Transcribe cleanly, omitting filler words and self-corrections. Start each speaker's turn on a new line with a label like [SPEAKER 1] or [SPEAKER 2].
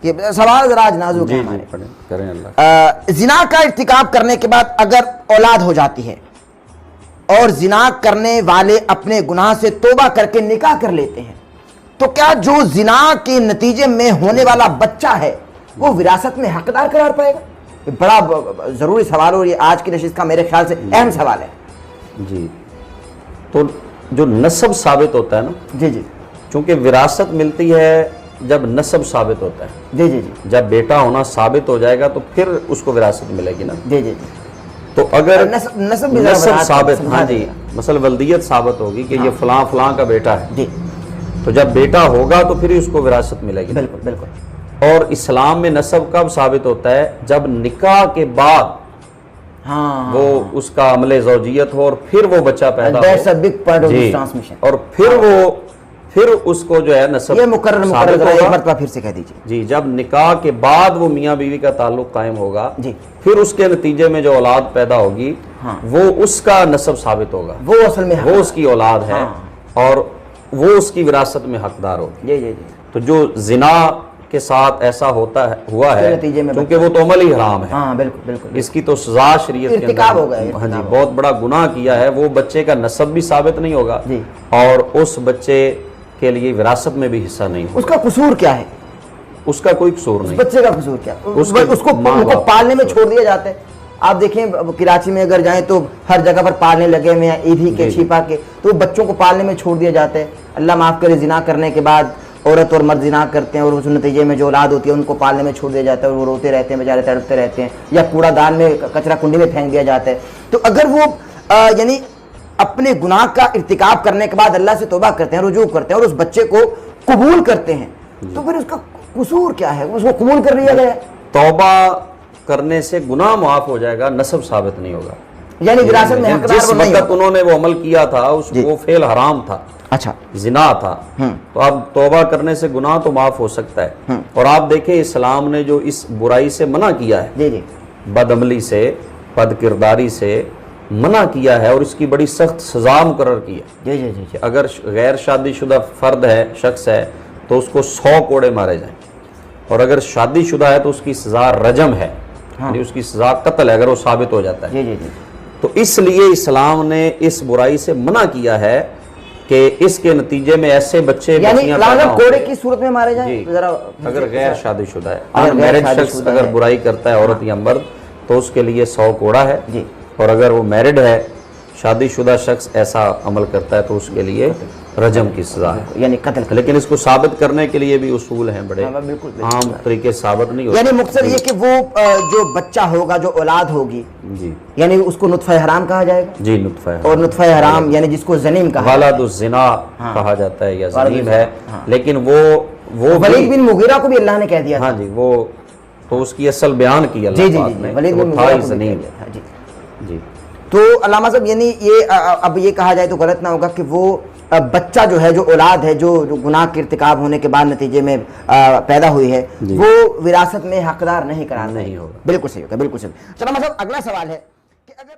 [SPEAKER 1] کہ سوال ذرا نازک ہے ہمارے.
[SPEAKER 2] کریں اللہ.
[SPEAKER 1] زنا کا ارتکاب کرنے کے بعد اگر اولاد ہو جاتی ہے اور زنا کرنے والے اپنے گناہ سے توبہ کر کے نکاح کر لیتے ہیں تو کیا جو زنا کے نتیجے میں ہونے والا بچہ ہے وہ وراثت میں حقدار قرار پائے گا؟ یہ بڑا ضروری سوال اور یہ آج کی نشست کا میرے خیال سے اہم سوال ہے.
[SPEAKER 2] جی تو جو نسب ثابت ہوتا ہے نا،
[SPEAKER 1] جی جی
[SPEAKER 2] چونکہ وراثت ملتی ہے جب نسب ثابت ہوتا ہے.
[SPEAKER 1] جی جی جی
[SPEAKER 2] جب بیٹا ہونا ثابت ہو جائے گا تو پھر اس کو وراثت ملے گی نا.
[SPEAKER 1] جی جی جی
[SPEAKER 2] تو اگر
[SPEAKER 1] نسب
[SPEAKER 2] نسب ثابت، ہاں جی، مثلا ولدیت ثابت ہوگی کہ یہ فلاں فلاں کا بیٹا ہے،
[SPEAKER 1] جی
[SPEAKER 2] تو جب بیٹا ہوگا تو پھر اس کو وراثت ملے گی.
[SPEAKER 1] بالکل بالکل.
[SPEAKER 2] اور اسلام میں نسب کب ثابت ہوتا ہے؟ جب نکاح کے بعد
[SPEAKER 1] ہاں
[SPEAKER 2] وہ اس کا عمل زوجیت ہو اور پھر وہ بچہ پیدا
[SPEAKER 1] That's a
[SPEAKER 2] who.
[SPEAKER 1] big part of
[SPEAKER 2] G,
[SPEAKER 1] this transmission.
[SPEAKER 2] اور پھر اس کو جو ہے نسب
[SPEAKER 1] یہ مقرر
[SPEAKER 2] ثابت
[SPEAKER 1] ذرا ایک
[SPEAKER 2] ہوگا.
[SPEAKER 1] مرتبہ پھر سے کہہ دیجیے.
[SPEAKER 2] جی، جب نکاح کے بعد وہ میاں بیوی کا تعلق قائم ہوگا
[SPEAKER 1] جی
[SPEAKER 2] پھر اس کے نتیجے میں جو اولاد پیدا ہوگی
[SPEAKER 1] ہاں
[SPEAKER 2] وہ اس کا نسب ثابت ہوگا،
[SPEAKER 1] وہ اصل میں
[SPEAKER 2] وہ اس کی اولاد ہے
[SPEAKER 1] ہاں.
[SPEAKER 2] اور وہ اس کی وراثت میں حقدار ہوگی.
[SPEAKER 1] جی جی جی
[SPEAKER 2] تو جو زنا کے ساتھ ایسا ہوا ہے
[SPEAKER 1] نتیجے میں
[SPEAKER 2] کیونکہ وہ تو عمل ہی حرام ہے،
[SPEAKER 1] ہاں بالکل بالکل.
[SPEAKER 2] اس کی تو سزا شریعت کے
[SPEAKER 1] ارتکاب
[SPEAKER 2] اندر
[SPEAKER 1] ہو گیا،
[SPEAKER 2] ہاں جی
[SPEAKER 1] ارتکاب
[SPEAKER 2] بہت بڑا گناہ کیا ہے. وہ بچے کا نسب بھی ثابت نہیں ہوگا
[SPEAKER 1] جی.
[SPEAKER 2] اور اس بچے کے لیے وراثت میں بھی حصہ نہیں ہوگا.
[SPEAKER 1] اس کا قصور کیا ہے؟
[SPEAKER 2] اس کا کوئی قصور نہیں.
[SPEAKER 1] بچے کا قصور کیا؟
[SPEAKER 2] اس کے
[SPEAKER 1] اس کو
[SPEAKER 2] ماں
[SPEAKER 1] ان کو
[SPEAKER 2] باپ
[SPEAKER 1] پالنے میں چھوڑ دیا جاتا ہے. آپ دیکھیں کراچی میں اگر جائیں تو ہر جگہ پر پالنے لگے ہوئے ہیں ایدھی کے چھپا کے، تو بچوں کو پالنے میں چھوڑ دیا جاتا ہے. اللہ معاف کرے، زنا کرنے کے بعد عورت اور مرد زنا کرتے ہیں اور اس نتیجے میں جو اولاد ہوتی ہے ان کو پالنے میں چھوڑ دیا جاتا ہے اور وہ روتے رہتے ہیں، بیچارے تڑپتے رہتے ہیں، یا کوڑا دان میں کچرا کنڈی میں پھینک دیا جاتا ہے. تو اگر وہ یعنی اپنے گناہ کا ارتکاب کرنے کے بعد اللہ سے توبہ کرتے ہیں، رجوع کرتے ہیں اور اس بچے کو قبول کرتے ہیں تو پھر اس کا قصور کیا ہے؟ اس کو قبول کر لیا گیا ہے.
[SPEAKER 2] توبہ کرنے سے گناہ معاف ہو جائے گا، نسب ثابت نہیں ہوگا.
[SPEAKER 1] یعنی وراثت میں حقدار
[SPEAKER 2] جس
[SPEAKER 1] وہ نہیں
[SPEAKER 2] وقت انہوں نے وہ عمل کیا تھا وہ فعل حرام تھا،
[SPEAKER 1] اچھا
[SPEAKER 2] زنا تھا، تو اب توبہ کرنے سے گناہ تو معاف ہو سکتا ہے. اور آپ دیکھیں اسلام نے جو اس برائی سے منع کیا ہے،
[SPEAKER 1] جی جی
[SPEAKER 2] بد عملی سے، بد کرداری سے منع کیا ہے اور اس کی بڑی سخت سزا مقرر کی ہے.
[SPEAKER 1] جی جی جی
[SPEAKER 2] کہ اگر غیر شادی شدہ فرد ہے، شخص ہے، تو اس کو 100 کوڑے مارے جائیں، اور اگر شادی شدہ ہے تو اس کی سزا رجم ہے، یعنی اس کی سزا قتل ہے اگر وہ ثابت ہو جاتا ہے.
[SPEAKER 1] جی جی جی.
[SPEAKER 2] تو اس لیے اسلام نے اس برائی سے منع کیا ہے کہ اس کے نتیجے میں ایسے بچے
[SPEAKER 1] یعنی
[SPEAKER 2] بچیاں پیدا
[SPEAKER 1] لازم
[SPEAKER 2] ہوں
[SPEAKER 1] کوڑے کی صورت میں مارے جائیں.
[SPEAKER 2] جی،
[SPEAKER 1] ذرا
[SPEAKER 2] اگر غیر شادی شدہ ہے،
[SPEAKER 1] اگر
[SPEAKER 2] ان
[SPEAKER 1] غیر
[SPEAKER 2] میرڈ
[SPEAKER 1] شادی
[SPEAKER 2] شخص
[SPEAKER 1] شدہ
[SPEAKER 2] اگر
[SPEAKER 1] ہے.
[SPEAKER 2] برائی کرتا ہے عورت یا مرد تو اس کے لیے 100 کوڑا ہے.
[SPEAKER 1] جی.
[SPEAKER 2] اور اگر وہ میرڈ ہے، شادی شدہ شخص ایسا عمل کرتا ہے تو اس کے لیے رجم کی سزا ہے،
[SPEAKER 1] یعنی قتل.
[SPEAKER 2] لیکن اس کو ثابت کرنے کے لیے بھی اصول ہیں بڑے
[SPEAKER 1] بالکل
[SPEAKER 2] عام طریقے ثابت نہیں ہوتے.
[SPEAKER 1] یعنی مقصد یہ کہ وہ جو بچہ ہوگا، جو اولاد ہوگی،
[SPEAKER 2] جی
[SPEAKER 1] یعنی اس کو نطفہ حرام کہا جائے گا.
[SPEAKER 2] جی نطفہ ہے،
[SPEAKER 1] اور نطفہ حرام یعنی جس کو زنیم کہا
[SPEAKER 2] والد الزنا کہا جاتا ہے یا زنیم ہے، لیکن وہ
[SPEAKER 1] ولید بن مغیرہ کو بھی اللہ نے کہہ دیا.
[SPEAKER 2] ہاں جی، وہ تو اس کی اصل بیان کی
[SPEAKER 1] جی
[SPEAKER 2] اللہ
[SPEAKER 1] جی
[SPEAKER 2] پاک
[SPEAKER 1] جی
[SPEAKER 2] نے،
[SPEAKER 1] ولید بن
[SPEAKER 2] وہ تھا
[SPEAKER 1] مغیرہ
[SPEAKER 2] ہی
[SPEAKER 1] کو بھی
[SPEAKER 2] زنیم.
[SPEAKER 1] کہہ دیا. جی
[SPEAKER 2] جی
[SPEAKER 1] تو علامہ صاحب یعنی یہ اب یہ کہا جائے تو غلط نہ ہوگا کہ وہ بچہ جو ہے، جو اولاد ہے، جو گناہ کے ارتکاب ہونے کے بعد نتیجے میں پیدا ہوئی ہے، وہ وراثت میں حقدار نہیں قرار
[SPEAKER 2] نہیں ہوگا.
[SPEAKER 1] بالکل صحیح ہوگا، بالکل صحیح. چلو مطلب اگلا سوال ہے کہ اگر